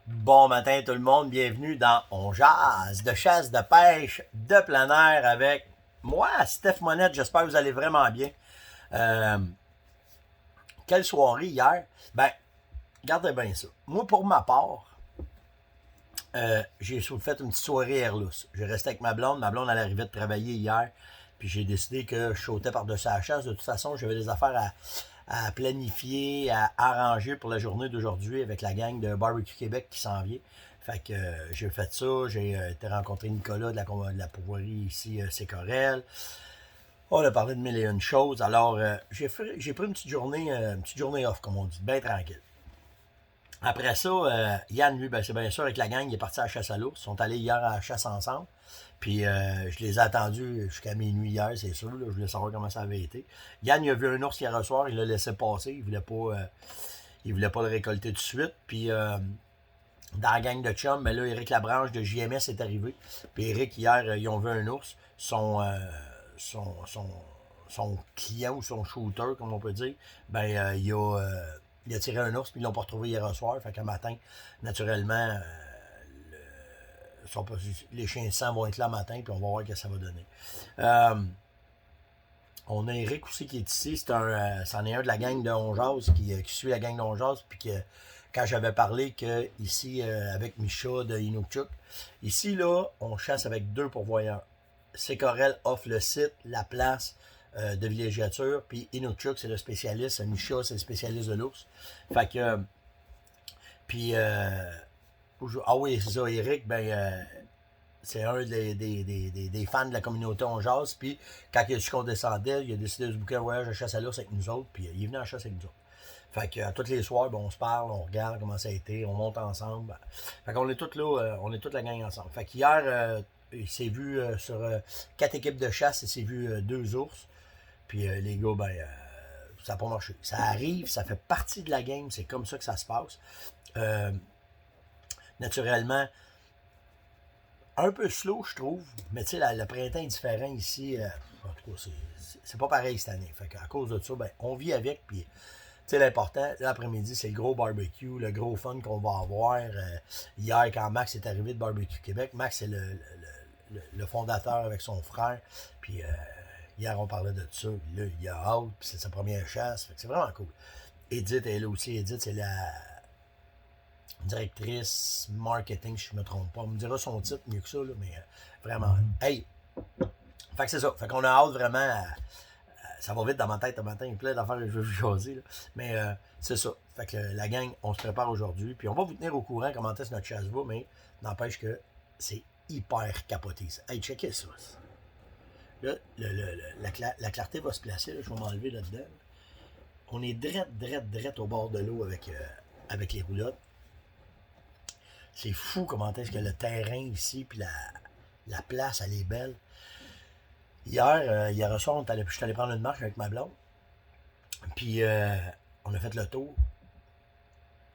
Bon matin tout le monde, bienvenue dans On Jase de chasse, de pêche, de plein air avec moi, Steph Monette. J'espère que vous allez vraiment bien. Euh, Quelle soirée hier? Ben, regardez bien ça. Moi, pour ma part, j'ai fait une petite soirée airless. J'ai resté avec ma blonde. Ma blonde, elle arrivait de travailler hier. Puis j'ai décidé que je sautais par-dessus la chasse. De toute façon, j'avais des affaires à planifier, à arranger pour la journée d'aujourd'hui avec la gang de Barbecue Québec qui s'en vient. Fait que j'ai fait ça, j'ai été rencontrer Nicolas de la pourvoirie ici, Sécorel. On a parlé de mille et une choses. Alors, j'ai pris une petite journée off, comme on dit, bien tranquille. Après ça, Yann, lui, ben, c'est bien sûr, avec la gang, il est parti à la chasse à l'ours. Ils sont allés hier à la chasse ensemble. Puis je les ai attendus jusqu'à minuit hier, c'est sûr. Là, je voulais savoir comment ça avait été. Yann, il a vu un ours hier soir, il l'a laissé passer. Il voulait pas le récolter tout de suite. Puis dans la gang de chum, ben là, Éric Labranche de JMS est arrivé. Puis Éric, hier, ils ont vu un ours. Son, son, son client ou son shooter, comme on peut dire, ben, il a tiré un ours, puis ils l'ont pas retrouvé hier soir. Fait qu'un matin, naturellement, les chiens de sang vont être là le matin, puis on va voir ce que ça va donner. Euh, on a Eric aussi qui est ici. C'en est un de la gang de Onjaz qui suit la gang de Onjaz. Puis que quand j'avais parlé que ici, avec Micha de Inukchuk, ici, là, on chasse avec deux pourvoyeurs. Sécorel offre le site, la place de villégiature. Puis Inukchuk, c'est le spécialiste. Micha, c'est le spécialiste de l'ours. Fait que. Puis. Ah oui, c'est ça, Eric, ben. C'est un des fans de la communauté On Jase. Puis, quand il a su qu'on descendait, il a décidé de se bouquer un voyage à chasse à l'ours avec nous autres. Puis, il est venu en chasse avec nous autres. Fait que, tous les soirs, ben, on se parle, on regarde comment ça a été, on monte ensemble. Fait qu'on est tous là, on est toute la gang ensemble. Fait qu'hier, il s'est vu sur 4 équipes de chasse, il s'est vu deux ours. Puis, les gars, ben, ça n'a pas marché. Ça arrive, ça fait partie de la game, c'est comme ça que ça se passe. Euh, Naturellement, un peu slow, je trouve. Mais tu sais, le printemps est différent ici. En tout cas, c'est pas pareil cette année. Fait qu'à cause de ça, ben, on vit avec. Puis, tu sais, l'important, l'après-midi, c'est le gros barbecue, le gros fun qu'on va avoir. Hier, quand Max est arrivé de Barbecue Québec, Max, c'est le fondateur avec son frère. Puis, hier, on parlait de ça. Puis là, il a hâte. Puis, c'est sa première chasse. Fait que c'est vraiment cool. Edith est là aussi. Edith, c'est la directrice marketing, si je me trompe pas. On me dira son titre mieux que ça, là, mais vraiment. Hey! Fait que c'est ça. Fait qu'on a hâte vraiment ça va vite dans ma tête le matin, il y a plein d'affaires que je veux vous jaser. Là. Mais c'est ça. Fait que la gang, on se prépare aujourd'hui. Puis on va vous tenir au courant comment est-ce notre chasse va, mais n'empêche que c'est hyper capoté. Ça. Hey, checkez ça. Là, la clarté va se placer. Là, je vais m'enlever là-dedans. On est drette au bord de l'eau avec les roulottes. C'est fou comment est-ce que le terrain ici, puis la place, elle est belle. Hier soir, je suis allé prendre une marche avec ma blonde. Puis, on a fait le tour.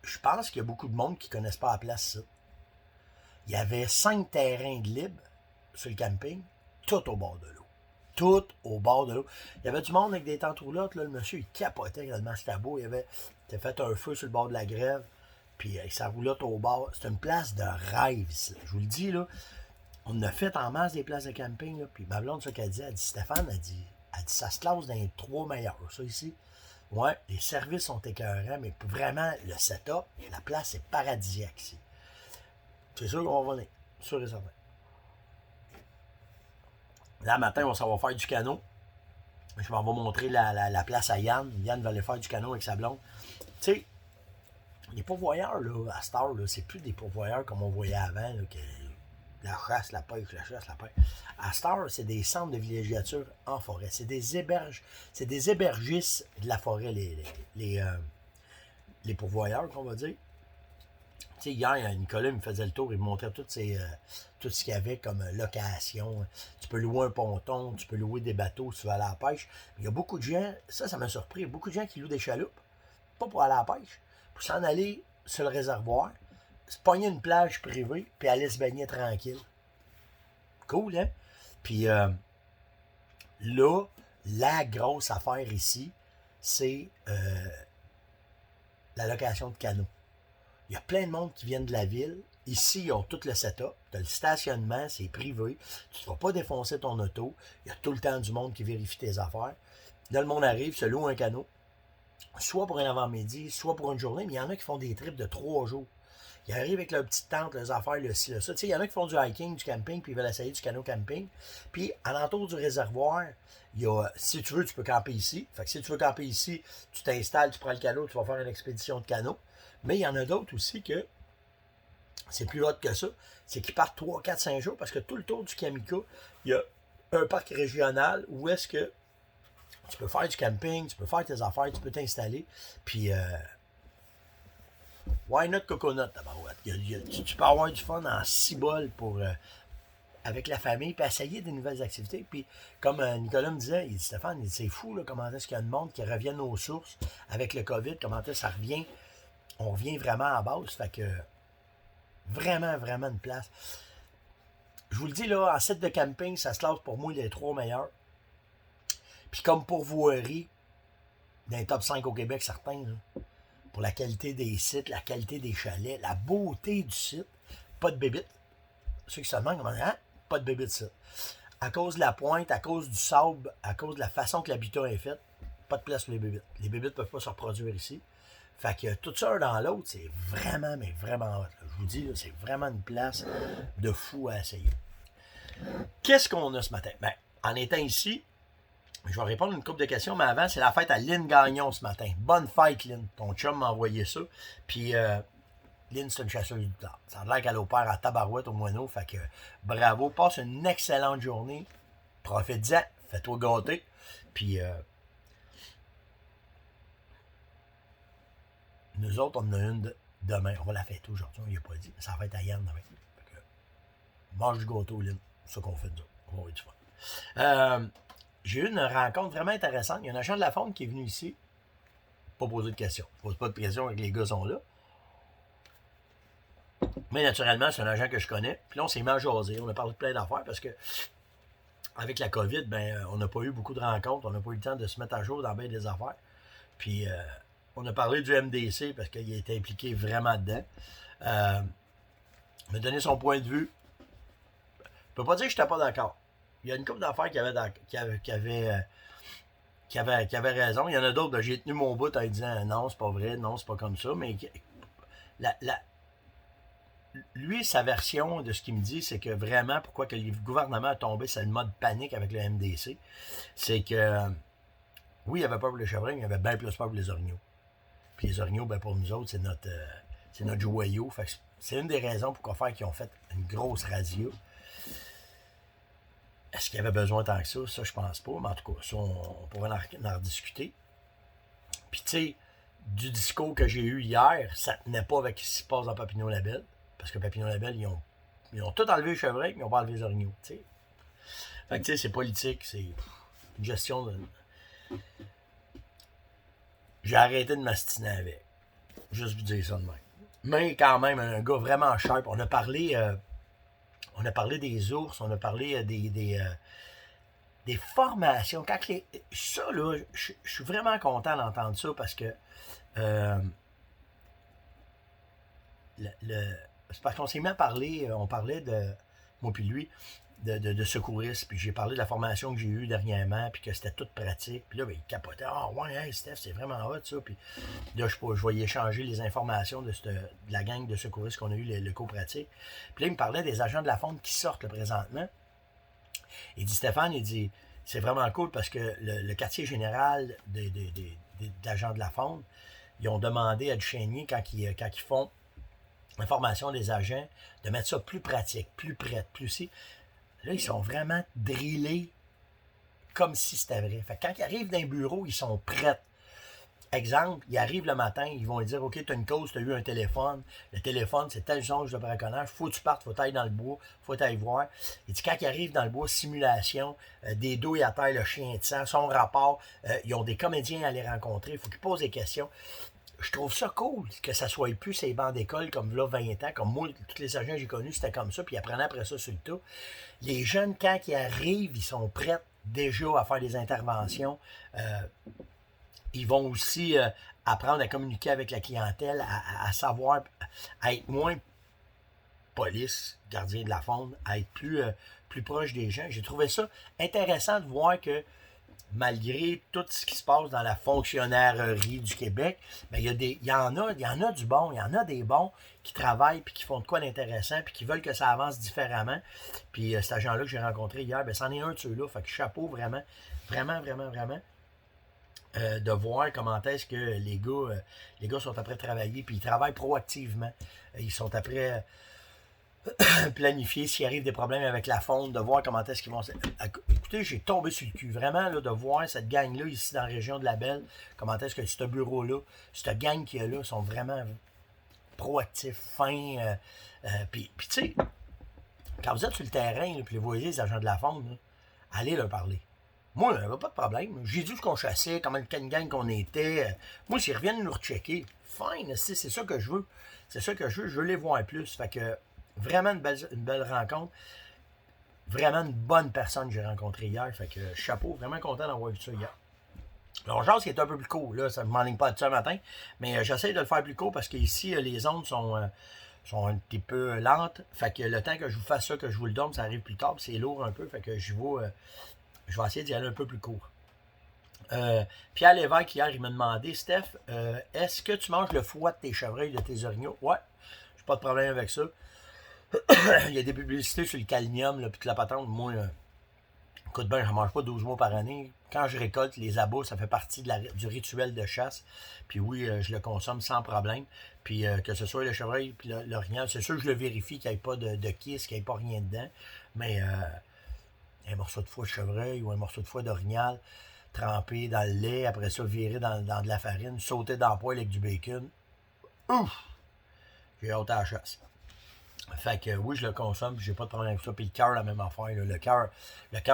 Je pense qu'il y a beaucoup de monde qui ne connaissent pas la place, ça. Il y avait 5 terrains de libre sur le camping, tout au bord de l'eau. Tout au bord de l'eau. Il y avait du monde avec des tentes roulottes. Là, le monsieur, il capotait tellement c'était beau. Il avait fait un feu sur le bord de la grève. Puis, avec sa roulotte au bord. C'est une place de rêve, ici. Je vous le dis, là. On a fait en masse des places de camping. Là. Puis ma blonde, ce qu'elle dit, elle dit Stéphane, elle dit ça se classe dans les 3 meilleurs, ça ici. Ouais, les services sont écœurants, mais vraiment, le setup, la place est paradisiaque ici. C'est sûr qu'on va venir. Sûr et certain. Là, matin, on s'en va faire du canot. Je m'en vais montrer la place à Yann. Yann va aller faire du canot avec sa blonde. Tu sais, les pourvoyeurs, là, à cette heure, là, c'est plus des pourvoyeurs comme on voyait avant, là, que la chasse, la pêche, la chasse, la pêche. À cette heure, c'est des centres de villégiature en forêt. C'est des hébergistes de la forêt, les pourvoyeurs, qu'on va dire. Tu sais, hier, Nicolas me faisait le tour, il me montrait tout ce qu'il y avait comme location. Tu peux louer un ponton, tu peux louer des bateaux si tu vas aller à la pêche. Il y a beaucoup de gens, ça m'a surpris, il y a beaucoup de gens qui louent des chaloupes, pas pour aller à la pêche, pour s'en aller sur le réservoir, se pogner une plage privée, puis aller se baigner tranquille. Cool, hein? Puis là, la grosse affaire ici, c'est la location de canot. Il y a plein de monde qui viennent de la ville. Ici, ils ont tout le setup. Tu as le stationnement, c'est privé. Tu ne vas pas défoncer ton auto. Il y a tout le temps du monde qui vérifie tes affaires. Là, le monde arrive, se loue un canot, soit pour un avant-midi, soit pour une journée, mais il y en a qui font des trips de 3 jours. Ils arrivent avec leur petite tente, leurs affaires, le ci, le ça. Tu sais, il y en a qui font du hiking, du camping, puis ils veulent essayer du canot camping. Puis, alentour du réservoir, il y a, si tu veux, tu peux camper ici. Fait que si tu veux camper ici, tu t'installes, tu prends le canot, tu vas faire une expédition de canot. Mais il y en a d'autres aussi que c'est plus hot que ça. C'est qu'ils partent 3, 4, 5 jours parce que tout le tour du Kamika, il y a un parc régional où est-ce que tu peux faire du camping, tu peux faire tes affaires, tu peux t'installer. Puis, why not coconut, tabarouette? Tu peux avoir du fun en cibole pour, avec la famille, puis essayer des nouvelles activités. Puis, comme Nicolas me disait, il dit, Stéphane, c'est fou, là, comment est-ce qu'il y a de monde qui reviennent aux sources avec le COVID, comment est-ce que ça revient. On revient vraiment à base. Fait que, vraiment, vraiment une place. Je vous le dis, là, en site de camping, ça se classe pour moi les 3 meilleurs. Puis comme pourvoirie, dans les top 5 au Québec, certains, là, pour la qualité des sites, la qualité des chalets, la beauté du site, pas de bébites. Ceux qui se demandent comment, hein? Pas de bébites, ça. À cause de la pointe, à cause du sable, à cause de la façon que l'habitat est fait, pas de place pour les bébites. Les bébites ne peuvent pas se reproduire ici. Fait que tout ça dans l'autre, c'est vraiment, mais vraiment hot. Là. Je vous dis, là, c'est vraiment une place de fou à essayer. Qu'est-ce qu'on a ce matin? Ben, en étant ici, je vais répondre à une couple de questions, mais avant, c'est la fête à Lynn Gagnon ce matin. Bonne fête, Lynn. Ton chum m'a envoyé ça. Puis, Lynn, c'est une chasseuse du temps. Ça a l'air qu'elle opère à Tabarouette au Moineau. Fait que, bravo. Passe une excellente journée. Profite-en. Fais-toi gâter. Puis, nous autres, on en a une demain. On va la fêter aujourd'hui. On n'y a pas dit. Mais ça va être à Yann demain. Fait que, mange du gâteau, Lynn. C'est ça qu'on fait de ça. On va avoir du fun. J'ai eu une rencontre vraiment intéressante. Il y a un agent de la faune qui est venu ici. Pas poser de questions. Je pose pas de questions avec les gars sont là. Mais naturellement, c'est un agent que je connais. Puis là, on s'est mis à jaser. On a parlé de plein d'affaires parce que avec la COVID, ben, on n'a pas eu beaucoup de rencontres. On n'a pas eu le temps de se mettre à jour dans bien des affaires. Puis on a parlé du MDC parce qu'il a été impliqué vraiment dedans. Il m'a donné son point de vue. Je ne peux pas dire que je n'étais pas d'accord. Il y a une couple d'affaires qui avait raison. Il y en a d'autres, ben, j'ai tenu mon bout en disant non, c'est pas vrai, non, c'est pas comme ça. Mais lui, sa version de ce qu'il me dit, c'est que vraiment, pourquoi que le gouvernement a tombé sur le mode panique avec le MDC, c'est que oui, il y avait peur pour les chevreuils, mais il y avait bien plus peur pour les orignaux. Puis les orignaux, ben, pour nous autres, c'est notre joyau. Fait que c'est une des raisons pourquoi faire qu'ils ont fait une grosse radio. Est-ce qu'il y avait besoin tant que ça? Ça, je pense pas. Mais en tout cas, ça, on pourrait en rediscuter. Puis, tu sais, du discours que j'ai eu hier, ça tenait pas avec ce qui se passe dans Papineau-Labelle. Parce que Papineau-Labelle, ils ont tout enlevé les chevreuils, mais ils n'ont pas enlevé les orignaux. T'sais. Fait que, tu sais, c'est politique. C'est une gestion de... J'ai arrêté de m'astiner avec. Juste vous dire ça de même. Mais quand même, un gars vraiment sharp. On a parlé des ours, on a parlé des formations. Ça, là, je suis vraiment content d'entendre ça parce que c'est parce qu'on s'est mis à parler, on parlait de, moi puis lui, de secouristes, puis j'ai parlé de la formation que j'ai eue dernièrement, puis que c'était toute pratique, puis là, ben, il capotait, ah ouais, hey, Steph, c'est vraiment hot ça, puis là, je vais y échanger les informations de la gang de secouristes qu'on a eu, le co-pratique, puis là, il me parlait des agents de la faune qui sortent là, présentement. Il dit, Stéphane, il dit, c'est vraiment cool parce que le quartier général d'agents de la faune, ils ont demandé à Duchesnier, quand ils font la formation des agents, de mettre ça plus pratique, plus prêt, plus si. Là, ils sont vraiment drillés comme si c'était vrai. Fait que quand ils arrivent dans un bureau, ils sont prêts. Exemple, ils arrivent le matin, ils vont lui dire, OK, tu as une cause, tu as eu un téléphone. Le téléphone, c'est tel songe de braconnage. Faut que tu partes, faut que tu ailles dans le bois, faut que tu ailles voir. Il dit, quand ils arrivent dans le bois, simulation, des douilles à terre, le chien de sang, son rapport, ils ont des comédiens à les rencontrer, il faut qu'ils posent des questions. Je trouve ça cool que ça soit plus ces bancs d'école comme là 20 ans, comme moi, tous les agents que j'ai connus, c'était comme ça, puis ils apprenaient après ça sur le tas. Les jeunes, quand ils arrivent, ils sont prêts déjà à faire des interventions. Ils vont aussi apprendre à communiquer avec la clientèle, à savoir, à être moins police, gardien de la faune, à être plus proche des gens. J'ai trouvé ça intéressant de voir que malgré tout ce qui se passe dans la fonctionnaire-rie du Québec, ben, il y en a du bon, il y en a des bons qui travaillent puis qui font de quoi d'intéressant puis qui veulent que ça avance différemment. Puis cet agent-là que j'ai rencontré hier, ben, c'en est un de ceux-là. Fait que chapeau vraiment, vraiment, vraiment, vraiment. De voir comment est-ce que les gars sont après travailler, puis ils travaillent proactivement. Ils sont après planifier s'il arrive des problèmes avec la faune, de voir comment est-ce qu'ils vont... Écoutez, j'ai tombé sur le cul, vraiment, là, de voir cette gang-là ici dans la région de la Belle, comment est-ce que ce bureau-là, cette gang qu'il y a là, sont vraiment proactifs, fins. Puis tu sais, quand vous êtes sur le terrain, puis vous voyez les agents de la faune, là, allez leur parler. Moi, il n'y avait pas de problème. J'ai dit ce qu'on chassait, comment quelle gang qu'on était. Moi, s'ils reviennent nous rechecker, fine, c'est ça que je veux. C'est ça que je veux les voir plus. Fait que vraiment une belle rencontre. Vraiment une bonne personne que j'ai rencontrée hier. Fait que chapeau, vraiment content d'avoir vu ça hier. Alors, genre, c'est un peu plus court, là, ça ne m'enligne pas de ça matin, mais j'essaie de le faire plus court parce qu'ici, les ondes sont un petit peu lentes. Fait que le temps que je vous fasse ça, que je vous le donne, ça arrive plus tard, c'est lourd un peu. Fait que je vais essayer d'y aller un peu plus court. Pierre Lévesque, hier, il m'a demandé, Steph, est-ce que tu manges le foie de tes chevreuils, de tes orignaux? Ouais, j'ai pas de problème avec ça. Il y a des publicités sur le calinium, puis toute la patente. Moi, écoute bien, je ne mange pas 12 mois par année. Quand je récolte les abats, ça fait partie du rituel de chasse. Puis oui, je le consomme sans problème. Puis que ce soit le chevreuil puis l'orignal, c'est sûr que je le vérifie qu'il n'y ait pas de kiss, qu'il n'y ait pas rien dedans. Mais un morceau de foie de chevreuil ou un morceau de foie d'orignal trempé dans le lait, après ça viré dans de la farine, sauté dans le poêle avec du bacon. Ouf! J'ai hâte à la chasse. Fait que oui, je le consomme, j'ai pas de problème avec ça. Puis le cœur, la même affaire. Là. Le cœur,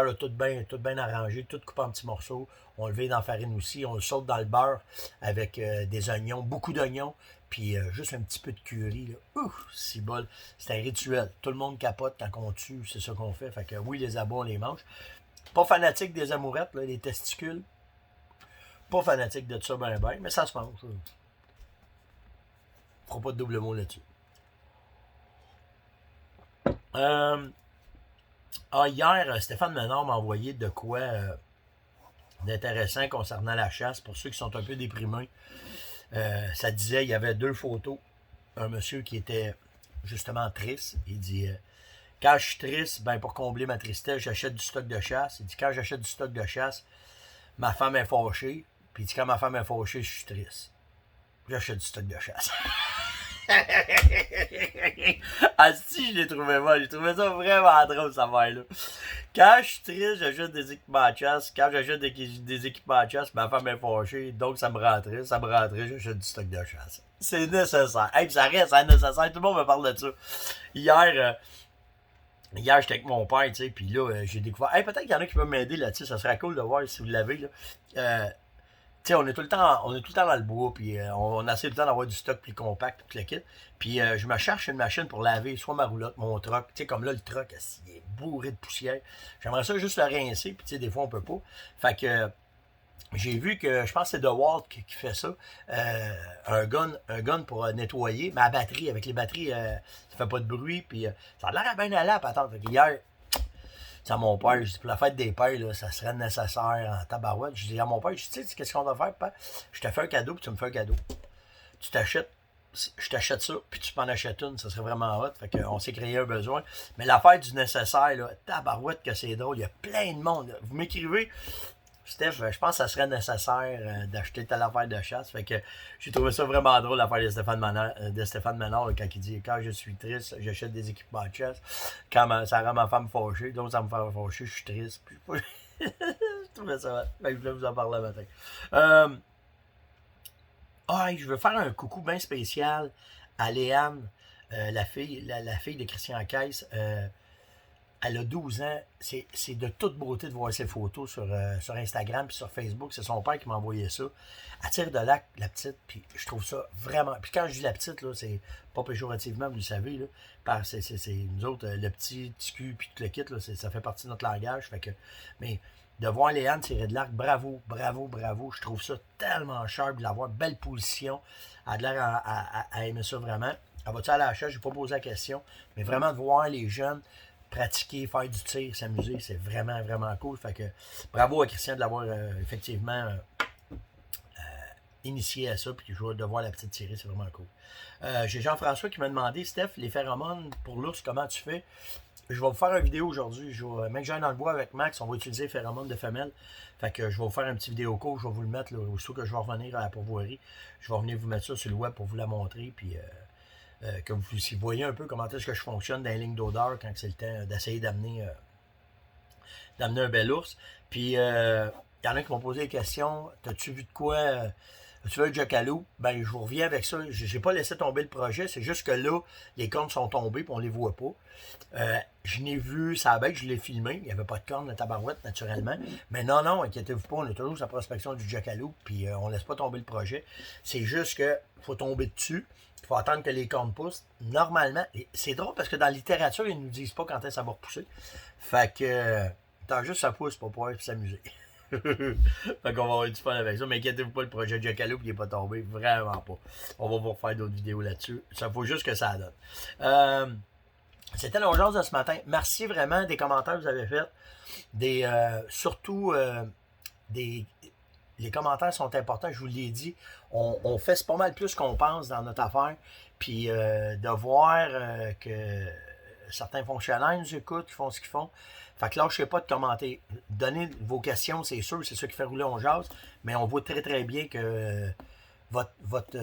là, tout bien arrangé, tout coupé en petits morceaux. On le vit dans la farine aussi. On le saute dans le beurre avec des oignons, beaucoup d'oignons. Puis juste un petit peu de curry. Là. Ouf, si bol. C'est un rituel. Tout le monde capote quand on tue, c'est ça qu'on fait. Fait que oui, les abats, on les mange. Pas fanatique des amourettes, là, les testicules. Pas fanatique de ça, ben, mais ça se mange. On fera pas de double mot là-dessus. Hier, Stéphane Menard m'a envoyé de quoi d'intéressant concernant la chasse. Pour ceux qui sont un peu déprimés, ça disait, il y avait 2 photos. Un monsieur qui était justement triste. Il dit, quand je suis triste, ben pour combler ma tristesse, j'achète du stock de chasse. Il dit, quand j'achète du stock de chasse, ma femme est fâchée. Puis il dit, quand ma femme est fâchée, je suis triste. J'achète du stock de chasse. Ah si, je l'ai trouvé mal. J'ai trouvé ça vraiment drôle, cette affaire-là. Quand je suis triste, j'achète des équipements de chasse. Quand j'achète des équipements de chasse, ma femme est fâchée. Donc ça me rend triste. Ça me rend triste, j'achète du stock de chasse. C'est nécessaire. Hey, ça reste nécessaire. Tout le monde me parle de ça. Hier, j'étais avec mon père, tu sais, puis là, j'ai découvert. Hey, peut-être qu'il y en a qui peuvent m'aider là-dessus. Ça serait cool de voir si vous l'avez, là. Tu sais, on est tout le temps dans le bois, puis on essaie tout le temps d'avoir du stock plus compact, tout le kit. Puis je me cherche une machine pour laver soit ma roulotte, mon truck. Tu sais, comme là, le truck, il est bourré de poussière. J'aimerais ça juste le rincer, puis tu sais, des fois, on peut pas. Fait que j'ai vu que, je pense que c'est DeWalt qui fait ça, un gun pour nettoyer ma batterie. Avec les batteries, ça fait pas de bruit, puis ça a l'air à bien aller à patente. Fait que hier, à mon père, je dis, pour la fête des pères, là, ça serait nécessaire en tabarouette. Je dis à mon père, je dis, tu sais, qu'est-ce qu'on doit faire, père? Je te fais un cadeau, puis tu me fais un cadeau. Je t'achète ça, puis tu m'en achètes une, ça serait vraiment hot. Fait qu'on s'est créé un besoin. Mais l'affaire du nécessaire, là, tabarouette que c'est drôle, il y a plein de monde. Là. Vous m'écrivez, Steph, je pense que ça serait nécessaire d'acheter telle affaire de chasse. Fait que j'ai trouvé ça vraiment drôle, l'affaire de Stéphane Menard, là, quand il dit, quand je suis triste, j'achète des équipements de chasse. Quand ça rend ma femme fâchée, donc ça me fait fâcher, je suis triste. Puis, je trouvais ça. Fait que je voulais vous en parler le matin. Je veux faire un coucou bien spécial à Léane, la fille de Christian Caisse. Elle a 12 ans. C'est de toute beauté de voir ses photos sur Instagram puis sur Facebook. C'est son père qui m'a envoyé ça. Elle tire de lac, la petite, puis je trouve ça vraiment... Puis quand je dis la petite, là, c'est pas péjorativement, vous le savez, là. C'est nous autres, le petit cul puis tout le kit, là, ça fait partie de notre langage. Fait que, mais de voir Léane tirer de l'arc, bravo, bravo, bravo. Je trouve ça tellement sharp de l'avoir, belle position. Elle a l'air à aimer ça vraiment. Elle va-tu à la chasse? Je n'ai pas posé la question. Mais vraiment de voir les jeunes pratiquer, faire du tir, s'amuser, c'est vraiment, vraiment cool. Fait que bravo à Christian de l'avoir effectivement initié à ça, puis de voir la petite tirée, c'est vraiment cool. J'ai Jean-François qui m'a demandé, Steph, les phéromones pour l'ours, comment tu fais? Je vais vous faire une vidéo aujourd'hui. Même que j'aille dans le bois avec Max, on va utiliser les phéromones de femelles. Fait que je vais vous faire un petit vidéo court, je vais vous le mettre, là, aussitôt que je vais revenir à la pourvoirie. Je vais revenir vous mettre ça sur le web pour vous la montrer, puis que vous voyez un peu comment est-ce que je fonctionne dans les lignes d'odeur quand c'est le temps d'essayer d'amener un bel ours. Puis, il y en a qui m'ont posé des questions. T'as-tu vu de quoi? As-tu vu le jackalope? Ben, je vous reviens avec ça. J'ai pas laissé tomber le projet. C'est juste que là, les cornes sont tombées et on les voit pas. Je n'ai vu ça bête, je l'ai filmé. Il n'y avait pas de cornes de tabarouette, naturellement. Mais non, inquiétez-vous pas, on a toujours sa prospection du jackalope, puis on laisse pas tomber le projet. C'est juste que faut tomber dessus. Il faut attendre que les cornes poussent. Normalement, c'est drôle parce que dans la littérature, ils ne nous disent pas quand est-ce que ça va repousser. Fait que, tant juste ça pousse pour pouvoir s'amuser. Fait qu'on va avoir du fun avec ça. Mais inquiétez-vous pas, le projet de jackalope, il n'est pas tombé. Vraiment pas. On va vous refaire d'autres vidéos là-dessus. Ça faut juste que ça donne. C'était l'urgence de ce matin. Merci vraiment des commentaires que vous avez faits. Surtout, les commentaires sont importants, je vous l'ai dit. On fait pas mal plus qu'on pense dans notre affaire. Puis de voir que certains fonctionnaires nous écoutent, qui font ce qu'ils font. Fait que lâchez pas de commenter. Donnez vos questions, c'est sûr, c'est ça qui fait rouler On Jase. Mais on voit très très bien que votre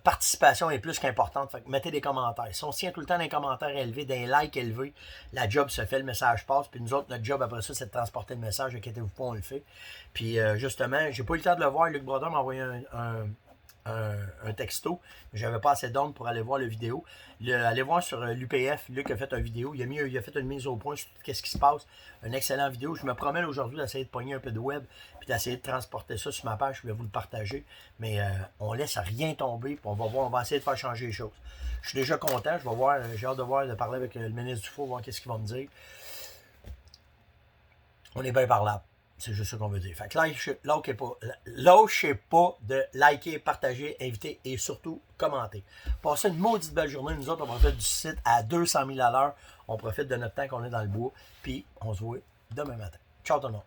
participation est plus qu'importante. Fait que mettez des commentaires. Si on se tient tout le temps dans les commentaires élevés, dans les likes élevés, la job se fait, le message passe. Puis nous autres, notre job après ça, c'est de transporter le message. Inquiétez-vous pas, on le fait. Puis justement, j'ai pas eu le temps de le voir. Luc Brodeur m'a envoyé un texto, mais j'avais pas assez d'ondes pour aller voir la vidéo. Allez voir sur l'UPF, Luc a fait une vidéo, il a fait une mise au point sur qu'est-ce qui se passe. Une excellente vidéo. Je me promets aujourd'hui d'essayer de pogner un peu de web, puis d'essayer de transporter ça sur ma page, je vais vous le partager. Mais on laisse rien tomber, puis on va essayer de faire changer les choses. Je suis déjà content, j'ai hâte de parler avec le ministre du Four, voir qu'est-ce qu'il va me dire. On est bien parlable. C'est juste ce qu'on veut dire. Fait que lâchez pas de liker, partager, inviter et surtout commenter. Passez une maudite belle journée. Nous autres, on profite du site à 200 000 à l'heure. On profite de notre temps qu'on est dans le bois. Puis on se voit demain matin. Ciao tout le monde.